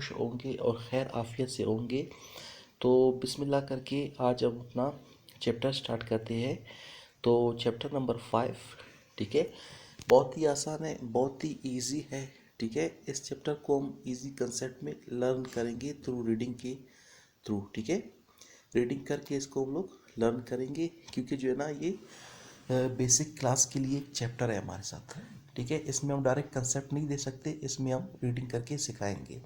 खुश होंगे और खैर आफियत से होंगे। तो बिस्मिल्लाह करके आज हम अपना चैप्टर स्टार्ट करते हैं। तो चैप्टर नंबर 5, ठीक है, बहुत ही आसान है, बहुत ही इजी है। ठीक है, इस चैप्टर को हम इजी कंसेप्ट में लर्न करेंगे थ्रू रीडिंग के थ्रू। ठीक है, रीडिंग करके इसको हम लोग लर्न करेंगे, क्योंकि जो है ना ये बेसिक क्लास के लिए एक चैप्टर है हमारे साथ। ठीक है, इसमें हम डायरेक्ट कंसेप्ट नहीं दे सकते, इसमें हम रीडिंग करके सिखाएंगे।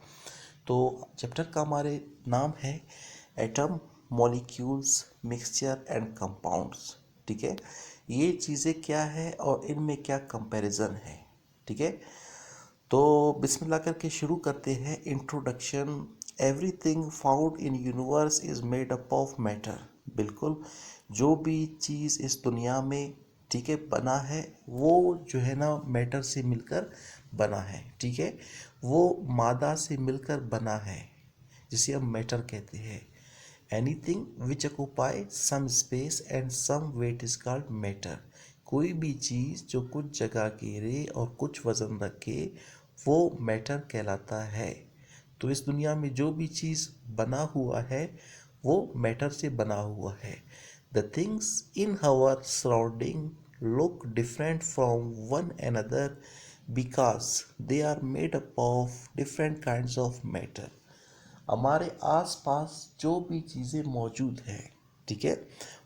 तो चैप्टर का हमारे नाम है atom, molecules, mixture and compounds. ठीक है, ये चीज़ें क्या है और इनमें क्या कंपैरिजन है। ठीक है, तो बिस्मिल्लाह करके शुरू करते हैं। Introduction. Everything found in universe is made up of matter. बिल्कुल, जो भी चीज़ इस दुनिया में, ठीक है, बना है, वो जो है ना मैटर से मिलकर बना है। ठीक है, वो मादा से मिलकर बना है, जिसे हम मैटर कहते हैं। Anything which occupy some space and some weight is called matter. कोई भी चीज़ जो कुछ जगह घेरे और कुछ वजन रखे, वो मैटर कहलाता है। तो इस दुनिया में जो भी चीज़ बना हुआ है वो मैटर से बना हुआ है। The things in our surrounding look different from one another because they are made up of different kinds of matter। हमारे आसपास जो भी चीज़ें मौजूद हैं, ठीक है,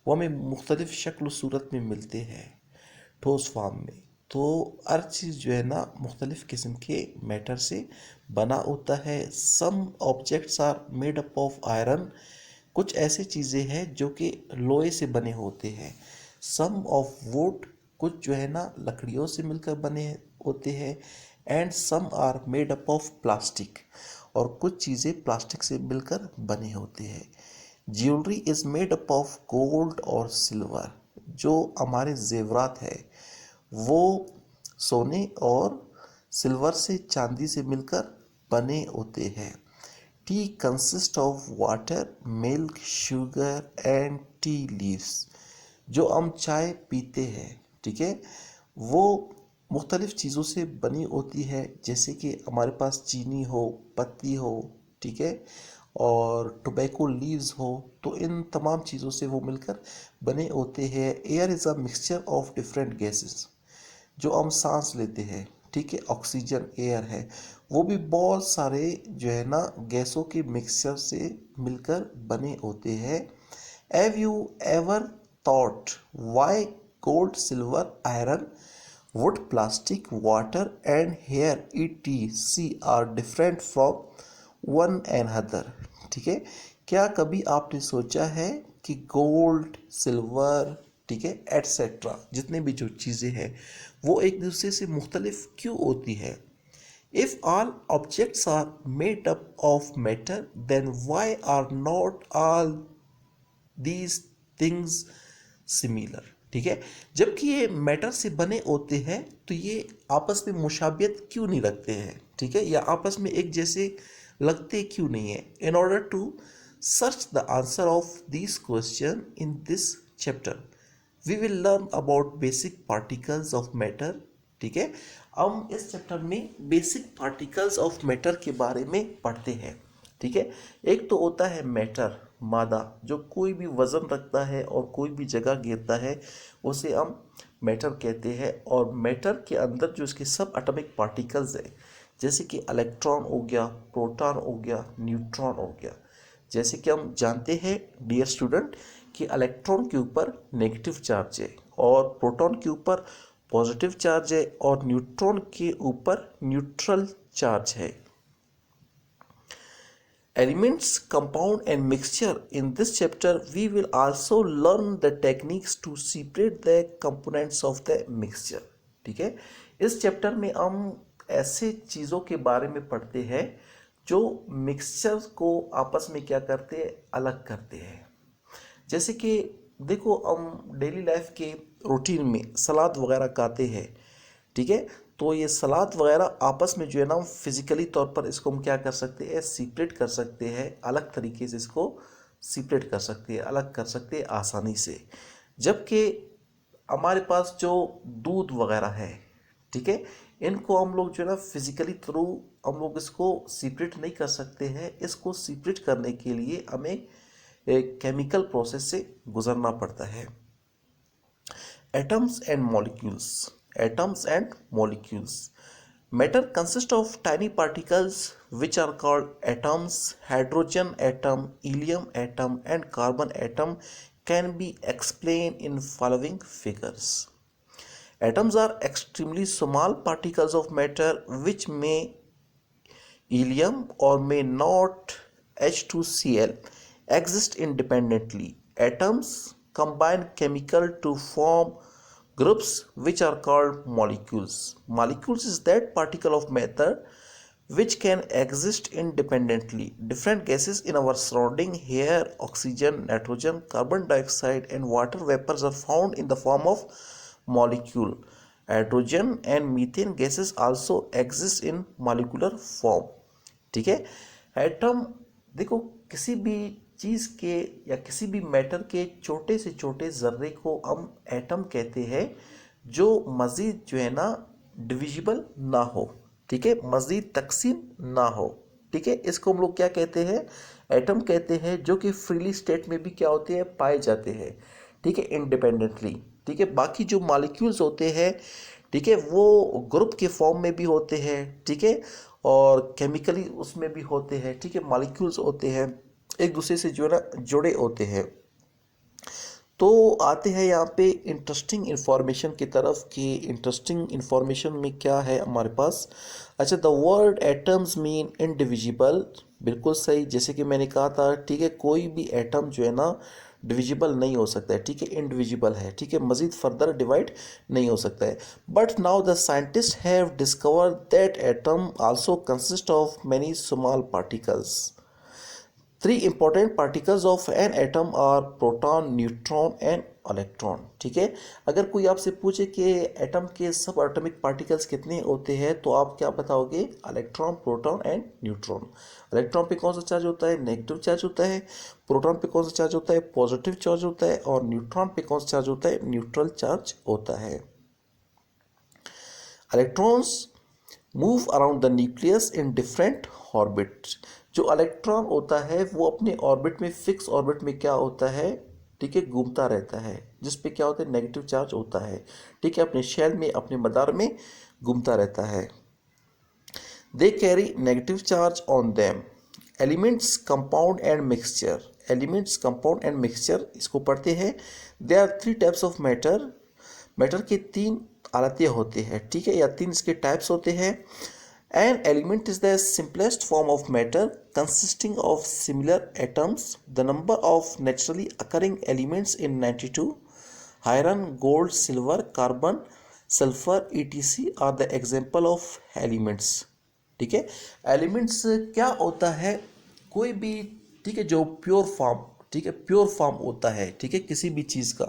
वो हमें मुख्तलिफ शक्ल सूरत में मिलते हैं, ठोस फॉर्म में। तो हर चीज़ जो है ना मुख्तलिफ किस्म के मैटर से बना होता है। Some objects are made up of iron. कुछ ऐसी चीज़ें हैं जो कि लोहे से बने होते हैं। सम ऑफ वुड। कुछ जो है ना लकड़ियों से मिलकर बने होते हैं। And some are made up of plastic. और कुछ चीज़ें प्लास्टिक से मिलकर बने होते हैं। Jewellery is made up of gold और सिल्वर। जो हमारे जेवरात है वो सोने और सिल्वर से, चांदी से मिलकर बने होते हैं। T consist of water, milk, sugar and tea leaves. जो हम चाय पीते हैं, ठीक है, वो मुख्तलिफ चीज़ों से बनी होती है, जैसे कि हमारे पास चीनी हो, पत्ती हो, ठीक है, और टोबैको लीव्स हो। तो इन तमाम चीज़ों से वो मिलकर बने होते हैं। Air is a mixture of different gases. जो हम सांस लेते हैं, ठीक है, ऑक्सीजन एयर है, वो भी बहुत सारे जो है ना गैसों के मिक्सचर से मिलकर बने होते हैं। Have you ever thought why gold, silver, iron, wood, plastic, water and hair ETC are different from one and other. ठीक है, क्या कभी आपने सोचा है कि गोल्ड, सिल्वर, ठीक है, एट्सेट्रा, जितने भी जो चीज़ें हैं वो एक दूसरे से मुख्तलिफ क्यों होती है। If all objects are made up of matter then why are not all these things similar. ठीक है, जबकि ये मैटर से बने होते हैं तो ये आपस में मुशाबियत क्यों नहीं रखते हैं, ठीक है, या आपस में एक जैसे लगते क्यों नहीं है। In order to search the answer of this question in this chapter we will learn about basic particles of matter. ठीक है, हम इस चैप्टर में बेसिक पार्टिकल्स ऑफ मैटर के बारे में पढ़ते हैं। ठीक है, एक तो होता है मैटर, मादा, जो कोई भी वज़न रखता है और कोई भी जगह घेरता है, उसे हम मैटर कहते हैं। और मैटर के अंदर जो इसके सब एटॉमिक पार्टिकल्स हैं, जैसे कि इलेक्ट्रॉन हो गया, प्रोटॉन हो गया, न्यूट्रॉन हो गया। जैसे कि हम जानते हैं डियर स्टूडेंट कि इलेक्ट्रॉन के ऊपर नेगेटिव चार्ज है और प्रोटॉन के ऊपर पॉजिटिव चार्ज है और न्यूट्रॉन के ऊपर न्यूट्रल चार्ज है। Elements, compound and mixture. In this chapter we will also learn the techniques to separate the components of the mixture। ठीक है, इस चैप्टर में हम ऐसे चीज़ों के बारे में पढ़ते हैं जो मिक्सचर को आपस में क्या करते हैं, अलग करते हैं। जैसे कि देखो, हम डेली लाइफ के रूटीन में सलाद वगैरह खाते हैं, ठीक है, तो ये सलाद वगैरह आपस में जो है ना हम फिजिकली तौर पर इसको हम क्या कर सकते हैं, सीपरेट कर सकते हैं, अलग तरीके से इसको सीपरेट कर सकते हैं, अलग कर सकते हैं आसानी से। जबकि हमारे पास जो दूध वगैरह है, ठीक है। इनको हम लोग जो है ना फिजिकली थ्रू हम लोग इसको सेपरेट नहीं कर सकते हैं। इसको सेपरेट करने के लिए हमें एक केमिकल प्रोसेस से गुजरना पड़ता है। Atoms and molecules. Atoms and molecules. Matter consists of tiny particles which are called atoms. Hydrogen atom, helium atom and carbon atom can be explained in following figures. Atoms are extremely small particles of matter which may helium or may not H2Cl exist independently. Atoms combine chemical to form groups which are called molecules. Molecules is that particle of matter which can exist independently. Different gases in our surrounding, air, oxygen, nitrogen, carbon dioxide and water vapors are found in the form of molecule. Hydrogen and methane gases also exist in molecular form. ठीक है। Atom, देखो किसी भी चीज के या किसी भी मैटर के छोटे से छोटे जर्रे को हम एटम कहते हैं, जो मजीद जो है ना डिविजिबल ना हो, ठीक है, मजीद तकसीम ना हो, ठीक है, इसको हम लोग क्या कहते हैं, एटम कहते हैं, जो कि फ्रीली स्टेट में भी क्या होते हैं, पाए जाते हैं, ठीक है, इंडिपेंडेंटली, ठीक है। बाकी जो मॉलिक्यूल्स होते हैं, ठीक है, वो ग्रुप के फॉर्म में भी होते हैं, ठीक है, और केमिकली उसमें भी होते हैं, ठीक है, मॉलिक्यूल्स होते हैं, एक दूसरे से जो है ना जुड़े होते हैं। तो आते हैं यहाँ पे इंटरेस्टिंग इन्फॉर्मेशन की तरफ कि इंटरेस्टिंग इन्फॉर्मेशन में क्या है हमारे पास। अच्छा, the word atoms mean indivisible, बिल्कुल सही, जैसे कि मैंने कहा था, ठीक है, कोई भी एटम जो है ना डिविजिबल नहीं हो सकता है, ठीक है, इंडिविजिबल है, ठीक है, मजीद फर्दर डिवाइड नहीं हो सकता है। But now the scientist have discovered that atom also consist of many small particles. Three important particles of an atom are proton, neutron and electron, ठीक है। अगर कोई आपसे पूछे कि एटम के सब एटॉमिक पार्टिकल्स कितने होते हैं, तो आप क्या बताओगे, electron, proton and neutron. Electron पे कौन सा चार्ज होता है, नेगेटिव चार्ज होता है। प्रोटॉन पे कौन सा चार्ज होता है, पॉजिटिव चार्ज होता है। और न्यूट्रॉन पे कौन सा चार्ज होता है, न्यूट्रल चार्ज होता है। Electrons move around the nucleus in different orbit. जो इलेक्ट्रॉन होता है वो अपने ऑर्बिट में, फिक्स ऑर्बिट में क्या होता है, ठीक है, घूमता रहता है, जिसपे क्या होता है, नेगेटिव चार्ज होता है, ठीक है, अपने शेल में, अपने मदार में घूमता रहता है। They carry negative charge on them. Elements, compound and mixture. Elements, compound and mixture, इसको पढ़ते हैं। They are three types of matter. Matter के तीन आलतें होते हैं, ठीक है, या तीन इसके टाइप्स होते हैं। An element is the simplest form of matter consisting of similar atoms. The number of naturally occurring elements in 92. Iron, gold, silver, carbon, sulfur, etc. are the example of elements. ठीक है, elements क्या होता है, कोई भी, ठीक है, जो प्योर फॉर्म, ठीक है, प्योर फॉर्म होता है, ठीक है, किसी भी चीज़ का,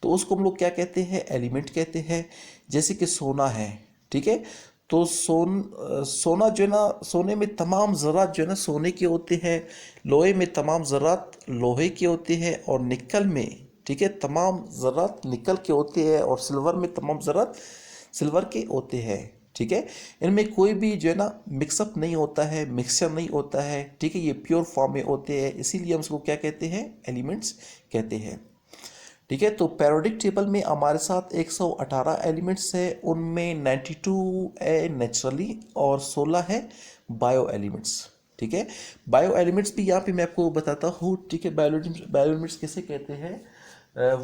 तो उसको हम लोग क्या कहते हैं, एलिमेंट कहते हैं। जैसे कि सोना है, ठीक है, तो सोना जो है ना, सोने में तमाम ज़रात जो है ना सोने के होते हैं, लोहे में तमाम ज़रात लोहे के होते हैं, और निकल में, ठीक है, तमाम ज़रात निकल के होते हैं, और सिल्वर में तमाम ज़रात सिल्वर के होते हैं, ठीक है। इनमें कोई भी जो है ना मिक्सअप नहीं होता है, मिक्सचर नहीं होता है, ठीक है, ये प्योर फॉर्म में होते हैं, इसीलिए हम इसको क्या कहते हैं, एलिमेंट्स कहते हैं, ठीक है। तो पैरोडिक टेबल में हमारे साथ 118 एलिमेंट्स है, उनमें 92 है नेचुरली और 16 है बायो एलिमेंट्स, ठीक है। बायो एलिमेंट्स भी यहाँ पे मैं आपको बताता हूँ, ठीक है। बायो एलिमेंट्स किसे कहते हैं,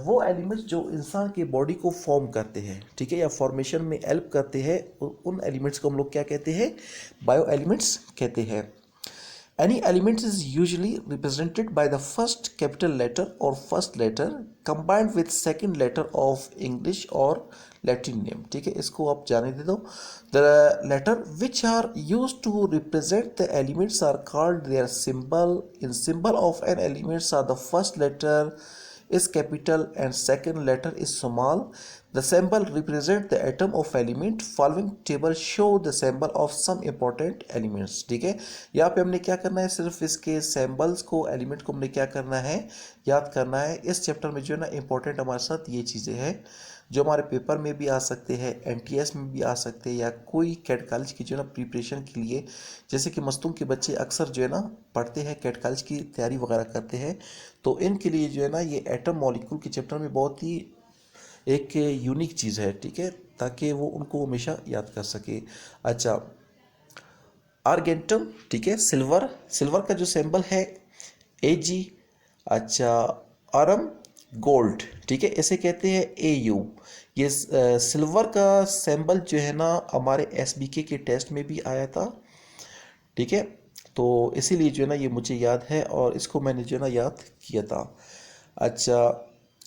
वो एलिमेंट्स जो इंसान के बॉडी को फॉर्म करते हैं, ठीक है, या फॉर्मेशन में हेल्प करते हैं, उन एलिमेंट्स को हम लोग क्या कहते हैं, बायो एलिमेंट्स कहते हैं। Any element is usually represented by the first capital letter or first letter combined with second letter of English or Latin name, ठीक है, इसको आप जाने दे दो। The letter which are used to represent the elements are called their symbol. In symbol of an elements are the first letter is capital and second letter is small. The symbol represent the atom of element. Following table show the symbol of some important elements, ठीक है। यहाँ पे हमने क्या करना है, सिर्फ इसके सिंबल्स को, एलिमेंट को हमने क्या करना है, याद करना है। इस चैप्टर में जो है ना इंपॉर्टेंट हमारे साथ ये चीज़ें हैं। जो हमारे पेपर में भी आ सकते हैं, एनटीएस में भी आ सकते हैं, या कोई कैट कॉलेज की जो है ना प्रिपरेशन के लिए, जैसे कि मस्तूंग के बच्चे अक्सर जो है ना पढ़ते हैं, कैट कॉलेज की तैयारी वगैरह करते हैं, तो इनके लिए जो है ना ये एटम मॉलिक्यूल के चैप्टर में बहुत ही एक यूनिक चीज़ है, ठीक है, ताकि वो उनको हमेशा याद कर सके। अच्छा, आर्गेंटम, ठीक है, सिल्वर, सिल्वर का जो सिंबल है AG। अच्छा, आरम, गोल्ड, ठीक है, इसे कहते हैं AU। ये सिल्वर का सिंबल जो है ना हमारे SBK के टेस्ट में भी आया था, ठीक है, तो इसीलिए जो है ना ये मुझे याद है और इसको मैंने जो है ना याद किया था। अच्छा,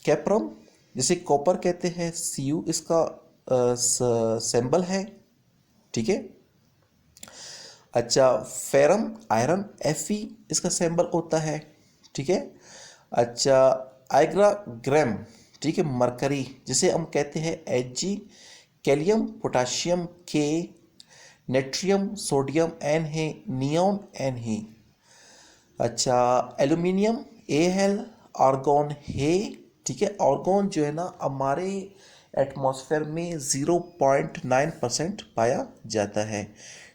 कैप्रम, जिसे कॉपर कहते हैं, CU इसका सिंबल है, ठीक है। अच्छा, फेरम, आयरन, Fe इसका सिंबल होता है, ठीक है। अच्छा, आइग्रा ग्राम, ठीक है, मरकरी, जिसे हम कहते हैं Hg, कैलियम, पोटाशियम K, नेट्रियम, सोडियम N है, नियॉन N है। अच्छा, एल्यूमिनियम Al, आर्गॉन है, ठीक है, आर्गॉन जो है ना हमारे एटमॉस्फेयर में 0.9% पाया जाता है,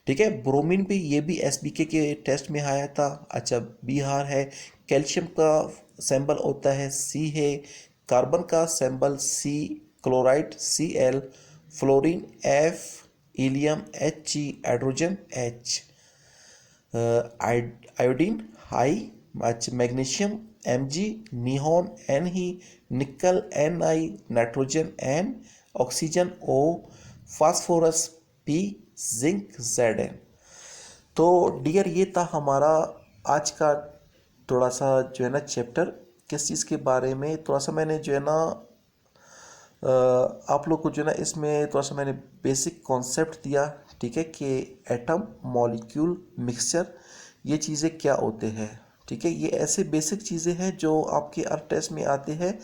ठीक है। ब्रोमीन भी, ये भी SBK के टेस्ट में आया था। अच्छा, बिहार है, कैल्शियम का सिंबल होता है C है, कार्बन का symbol C, chloride Cl, fluorine F, helium He, hydrogen H, iodine high, magnesium Mg, निहॉन Ne, निकल Ni, nitrogen N, oxygen O, phosphorus P, zinc Zn। तो डियर, ये था हमारा आज का थोड़ा सा जो है ना चैप्टर, किस चीज़ के बारे में थोड़ा सा मैंने जो है ना आप लोग को जो है ना इसमें थोड़ा सा मैंने बेसिक कॉन्सेप्ट दिया, ठीक है, कि एटम, मॉलिक्यूल, मिक्सचर, ये चीज़ें क्या होते हैं, ठीक है। ये ऐसे बेसिक चीज़ें हैं जो आपके हर टेस्ट में आते हैं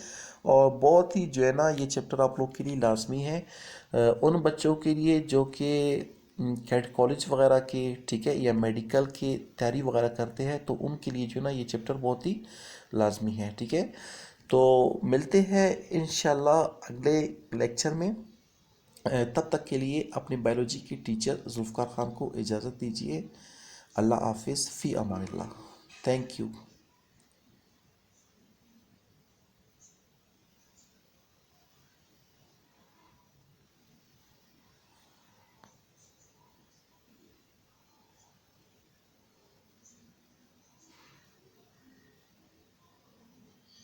और बहुत ही जो है ना ये चैप्टर आप लोग के लिए लाजमी है, उन बच्चों के लिए जो कि कैट कॉलेज वगैरह के, ठीक है, या मेडिकल की तैयारी वगैरह करते हैं, तो उनके लिए जो है ना ये चैप्टर बहुत ही लाजमी है, ठीक है। तो मिलते हैं इंशाल्लाह अगले लेक्चर में। तब तक के लिए अपने बायोलॉजी के टीचर जुल्फ़कार खान को इजाज़त दीजिए। अल्लाह हाफिज़, फ़ी अमानिल्लाह। Thank you.